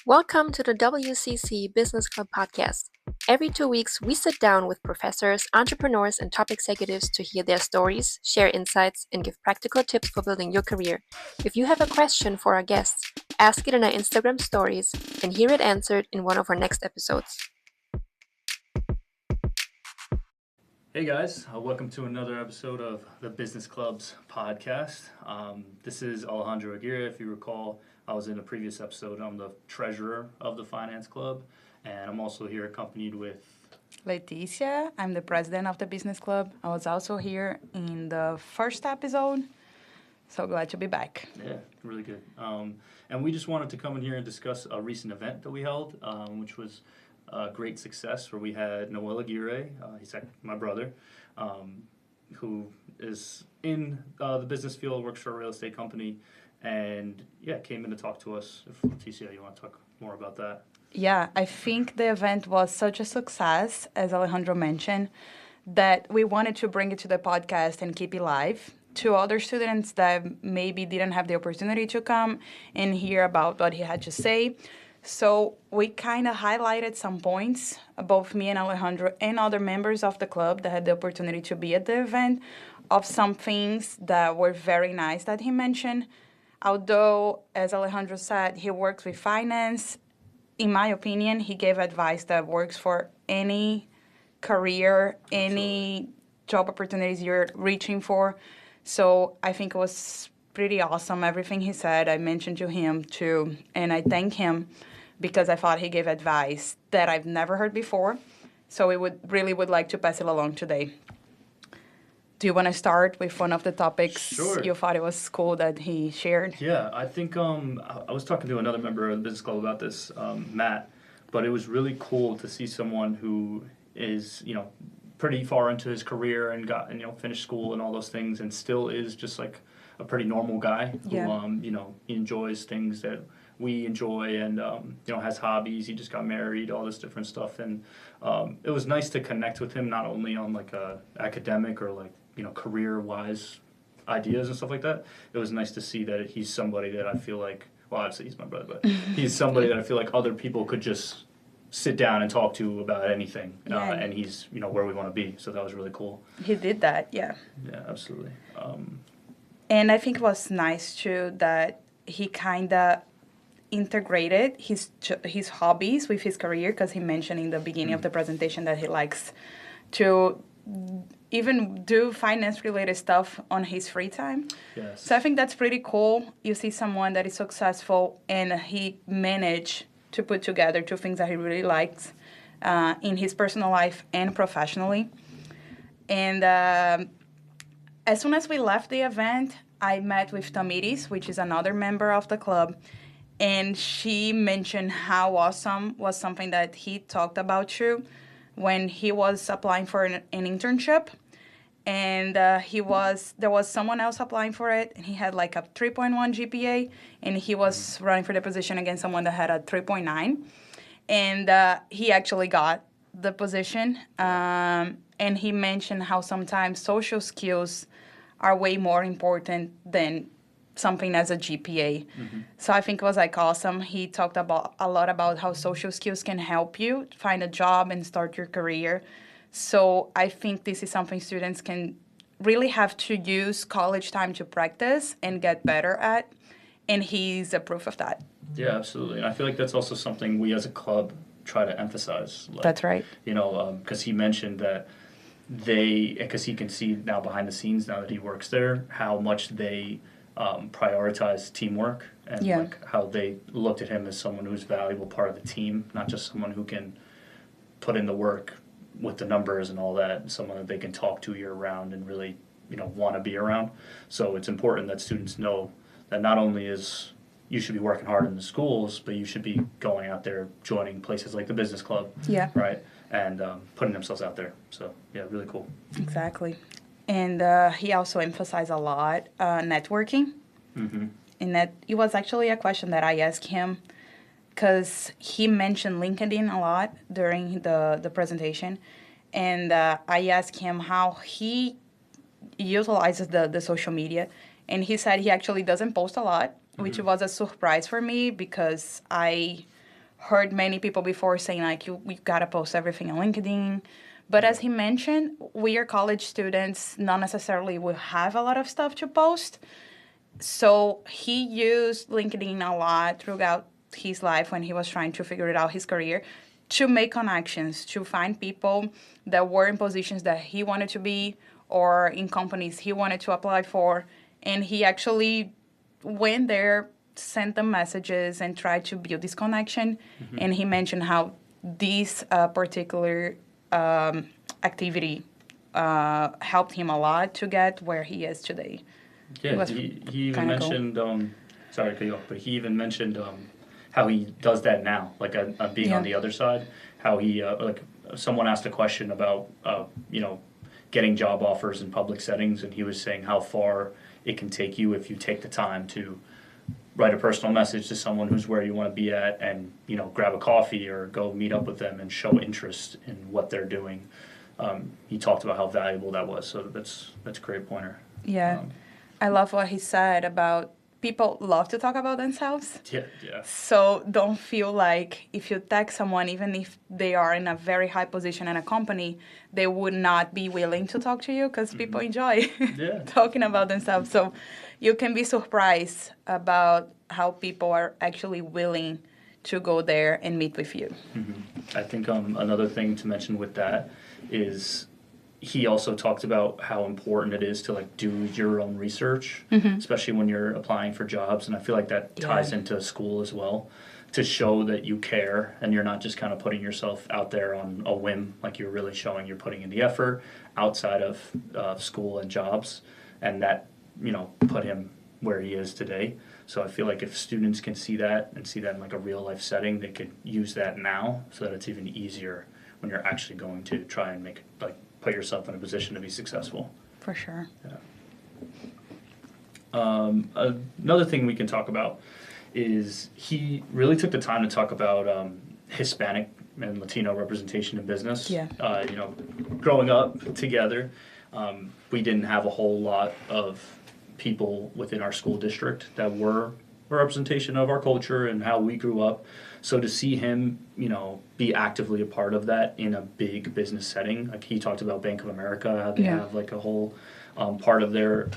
Welcome to the WCC Business Club podcast. Every 2 weeks, we sit down with professors, entrepreneurs, and top executives to hear their stories, share insights, and give practical tips for building your career. If you have a question for our guests, ask it in our Instagram stories and hear it answered in one of our next episodes. Hey guys, welcome to another episode of the Business Club's podcast. This is Alejandro Aguirre. If you recall, I was in a previous episode. I'm the treasurer of the Finance Club, and I'm also here accompanied with Leticia. I'm the president of the business club. I was also here in the first episode. So glad to be back. Yeah, really good. And we just wanted to come in here and discuss a recent event that we held, which was a great success, where we had Nahuel Aguirre, he's my brother, who is in the business field, works for a real estate company, and came in to talk to us. If Leticia, you want to talk more about that? Yeah, I think the event was such a success, as Alejandro mentioned, that we wanted to bring it to the podcast and keep it live to other students that maybe didn't have the opportunity to come and hear about what he had to say. So we kind of highlighted some points, both me and Alejandro and other members of the club that had the opportunity to be at the event, of some things that were very nice that he mentioned. Although, as Alejandro said, he works with finance, in my opinion, he gave advice that works for any career, any job opportunities you're reaching for. So I think it was pretty awesome, everything he said. I mentioned to him too, and I thank him because I thought he gave advice that I've never heard before. So we would like to pass it along today. Do you want to start with one of the topics Sure. You thought it was cool that he shared? Yeah, I think I was talking to another member of the business club about this, Matt, but it was really cool to see someone who is, pretty far into his career and got, finished school and all those things, and still is just like a pretty normal guy who, Yeah. he enjoys things that we enjoy and, has hobbies. He just got married, all this different stuff. And it was nice to connect with him, not only on like a academic or like, career-wise ideas and stuff like that. It was nice to see that he's somebody that I feel like, well, obviously he's my brother, but he's somebody that I feel like other people could just sit down and talk to about anything. And he's, where we want to be. So that was really cool. He did that, yeah. Yeah, absolutely. And I think it was nice, too, that he kind of integrated his hobbies with his career, because he mentioned in the beginning of the presentation that he likes to even do finance-related stuff on his free time. Yes. So I think that's pretty cool. You see someone that is successful and he managed to put together two things that he really likes in his personal life and professionally. And as soon as we left the event, I met with Tamiris, which is another member of the club, and she mentioned how awesome was something that he talked about too when he was applying for an internship. And there was someone else applying for it, and he had like a 3.1 GPA, and he was running for the position against someone that had a 3.9, and he actually got the position. And he mentioned how sometimes social skills are way more important than something as a GPA. Mm-hmm. So I think it was like awesome. He talked a lot about how social skills can help you find a job and start your career. So I think this is something students can really have to use college time to practice and get better at, and he's a proof of that. Yeah, absolutely. And I feel like that's also something we as a club try to emphasize. Like, That's right. Because he mentioned that because he can see now behind the scenes, now that he works there, how much they prioritize teamwork and like how they looked at him as someone who's a valuable part of the team, not just someone who can put in the work with the numbers and all that, someone that they can talk to year round and really, want to be around. So it's important that students know that not only is you should be working hard in the schools, but you should be going out there, joining places like the business club, right, and putting themselves out there. So yeah, really cool. Exactly. And he also emphasized a lot networking. Mm-hmm. And that it was actually a question that I asked him, because he mentioned LinkedIn a lot during the presentation. And I asked him how he utilizes the social media. And he said he actually doesn't post a lot, which was a surprise for me, because I heard many people before saying, like, we got to post everything on LinkedIn. But as he mentioned, we are college students, not necessarily will have a lot of stuff to post. So he used LinkedIn a lot throughout his life when he was trying to figure it out, his career, to make connections, to find people that were in positions that he wanted to be or in companies he wanted to apply for. And he actually went there, sent them messages, and tried to build this connection. Mm-hmm. And he mentioned how this particular activity helped him a lot to get where he is today. Yeah, he even mentioned, sorry to cut you off, but he even mentioned how he does that now, like being on the other side, how he, like someone asked a question about, getting job offers in public settings, and he was saying how far it can take you if you take the time to write a personal message to someone who's where you want to be at and, grab a coffee or go meet up with them and show interest in what they're doing. He talked about how valuable that was, so that's a great pointer. Yeah. I love what he said about people love to talk about themselves. Yeah. So don't feel like if you text someone, even if they are in a very high position in a company, they would not be willing to talk to you because people enjoy talking about themselves. So you can be surprised about how people are actually willing to go there and meet with you. Mm-hmm. I think another thing to mention with that is he also talked about how important it is to do your own research, especially when you're applying for jobs. And I feel like that ties into school as well, to show that you care and you're not just kind of putting yourself out there on a whim, like you're really showing you're putting in the effort outside of school and jobs. And that, put him where he is today. So I feel like if students can see that and see that in a real life setting, they could use that now so that it's even easier when you're actually going to try and put yourself in a position to be successful. For sure. Yeah. Another thing we can talk about is he really took the time to talk about Hispanic and Latino representation in business. Yeah. Growing up together, we didn't have a whole lot of people within our school district that were a representation of our culture and how we grew up. So to see him, be actively a part of that in a big business setting, like he talked about Bank of America, how they have a whole part of their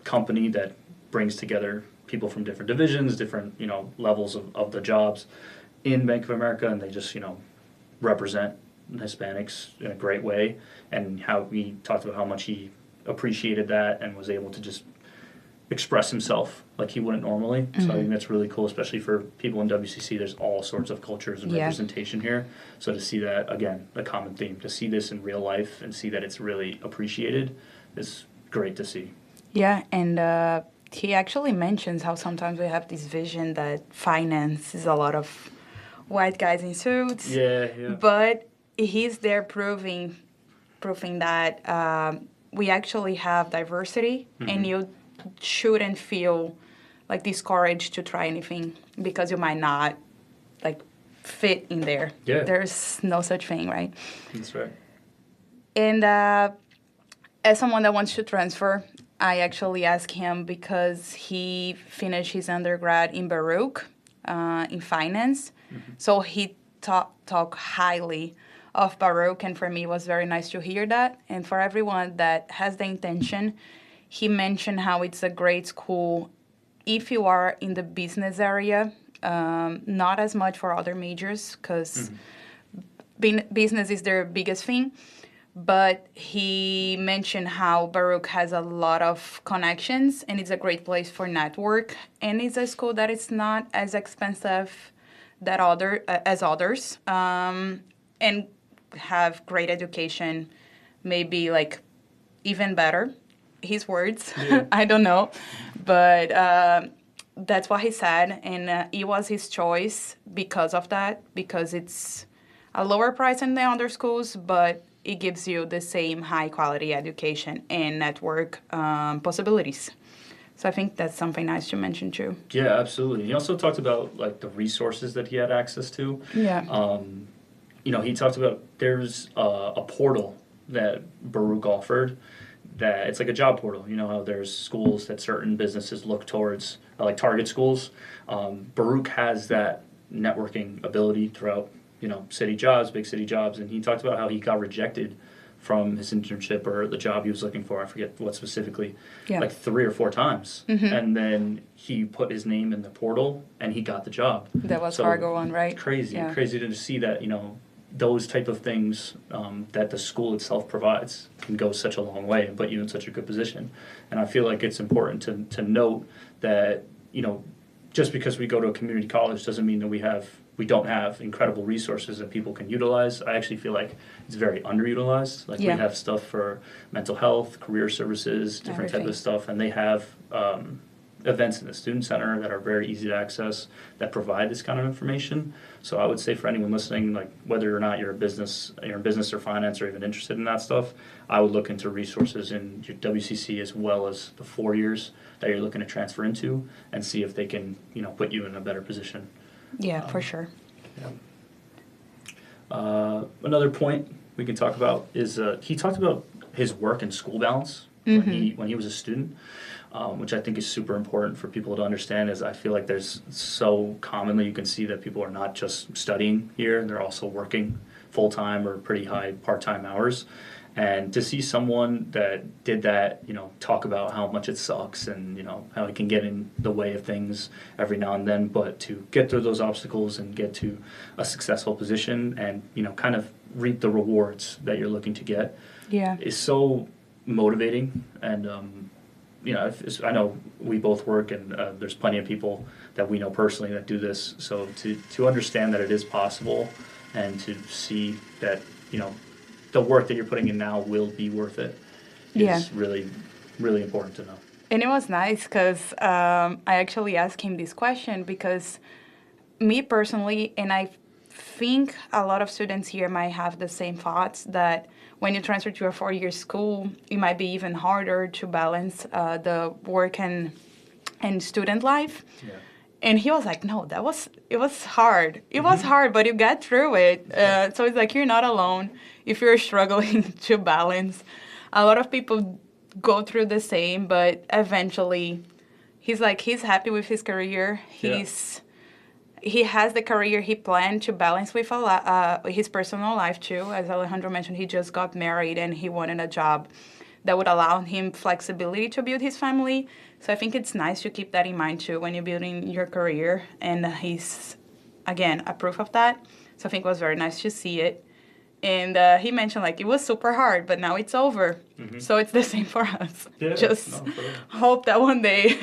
company that brings together people from different divisions, different, levels of the jobs in Bank of America, and they just, represent Hispanics in a great way, and how he talked about how much he appreciated that and was able to just express himself like he wouldn't normally. So I think that's really cool, especially for people in WCC. There's all sorts of cultures and representation here. So to see that, again, a common theme, to see this in real life and see that it's really appreciated is great to see. Yeah, and he actually mentions how sometimes we have this vision that finance is a lot of white guys in suits. Yeah. But he's there proving that we actually have diversity, and you shouldn't feel discouraged to try anything because you might not fit in there. Yeah. There's no such thing, right? That's right. And as someone that wants to transfer, I actually asked him because he finished his undergrad in Baruch in finance. So he talked highly of Baruch, and for me it was very nice to hear that. And for everyone that has the intention, he mentioned how it's a great school if you are in the business area, not as much for other majors because business is their biggest thing. But he mentioned how Baruch has a lot of connections and it's a great place for network. And it's a school that is not as expensive as others, and have great education, maybe even better. His words, I don't know, but that's what he said, and it was his choice because of that, because it's a lower price than the other schools, but it gives you the same high quality education and network possibilities. So I think that's something nice to mention too. Yeah, absolutely. He also talked about the resources that he had access to. Yeah. He talked about there's a portal that Baruch offered that it's like a job portal. You know how there's schools that certain businesses look towards, like target schools. Baruch has that networking ability throughout, city jobs, big city jobs, and he talked about how he got rejected from his internship or the job he was looking for. I forget what specifically, like 3 or 4 times. And then he put his name in the portal and he got the job. That was Fargo one, right? Crazy to see that, those type of things that the school itself provides can go such a long way and put you in such a good position. And I feel like it's important to note that, just because we go to a community college doesn't mean that we don't have incredible resources that people can utilize. I actually feel like it's very underutilized. Like we have stuff for mental health, career services, different type of stuff, and they have events in the student center that are very easy to access that provide this kind of information. So I would say for anyone listening, like whether or not you're in business or finance or even interested in that stuff, I would look into resources in your WCC as well as the 4 years that you're looking to transfer into and see if they can, put you in a better position. Yeah, for sure. Yeah. Another point we can talk about is he talked about his work and school balance when he was a student, which I think is super important for people to understand. Is I feel like there's so commonly you can see that people are not just studying here; they're also working full time or pretty high part time hours. And to see someone that did that, talk about how much it sucks and, how it can get in the way of things every now and then, but to get through those obstacles and get to a successful position and, kind of reap the rewards that you're looking to get is so motivating. And, I know we both work and there's plenty of people that we know personally that do this. So to understand that it is possible and to see that, the work that you're putting in now will be worth it is really, really important to know. And it was nice because I actually asked him this question because me personally, and I think a lot of students here might have the same thoughts, that when you transfer to a 4-year school, it might be even harder to balance the work and student life. Yeah. And he was like, no, it was hard. It was hard, but you get through it. So it's like, you're not alone if you're struggling to balance. A lot of people go through the same, but eventually he's happy with his career. He has the career he planned to balance with his personal life too. As Alejandro mentioned, he just got married and he wanted a job that would allow him flexibility to build his family. So I think it's nice to keep that in mind too when you're building your career. And he's, again, a proof of that. So I think it was very nice to see it. And he mentioned, it was super hard, but now it's over. So it's the same for us. Yeah, just hope that one day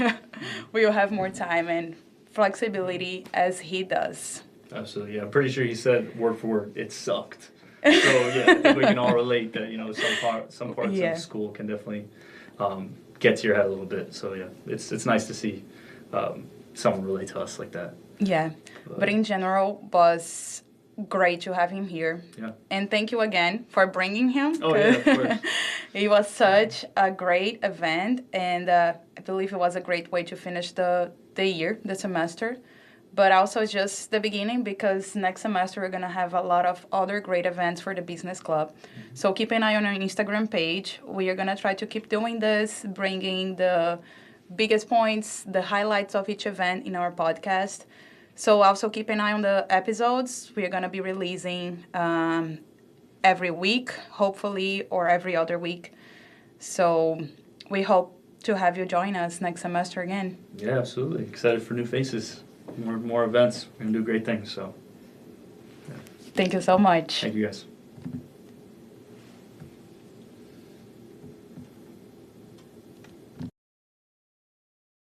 we will have more time and flexibility as he does. Absolutely, yeah. I'm pretty sure he said word for word, it sucked. So yeah, I think we can all relate that some parts of school can definitely get to your head a little bit. So yeah, it's nice to see someone relate to us like that. Yeah, but in general, was great to have him here. Yeah. And thank you again for bringing him. Oh yeah, of course. It was such a great event, and I believe it was a great way to finish the year, the semester. But also just the beginning, because next semester we're going to have a lot of other great events for the business club. So keep an eye on our Instagram page. We are going to try to keep doing this, bringing the biggest points, the highlights of each event in our podcast. So also keep an eye on the episodes. We are going to be releasing every week, hopefully, or every other week. So we hope to have you join us next semester again. Yeah, absolutely. Excited for new faces. More events. We're going to do great things. So, Thank you so much. Thank you, guys.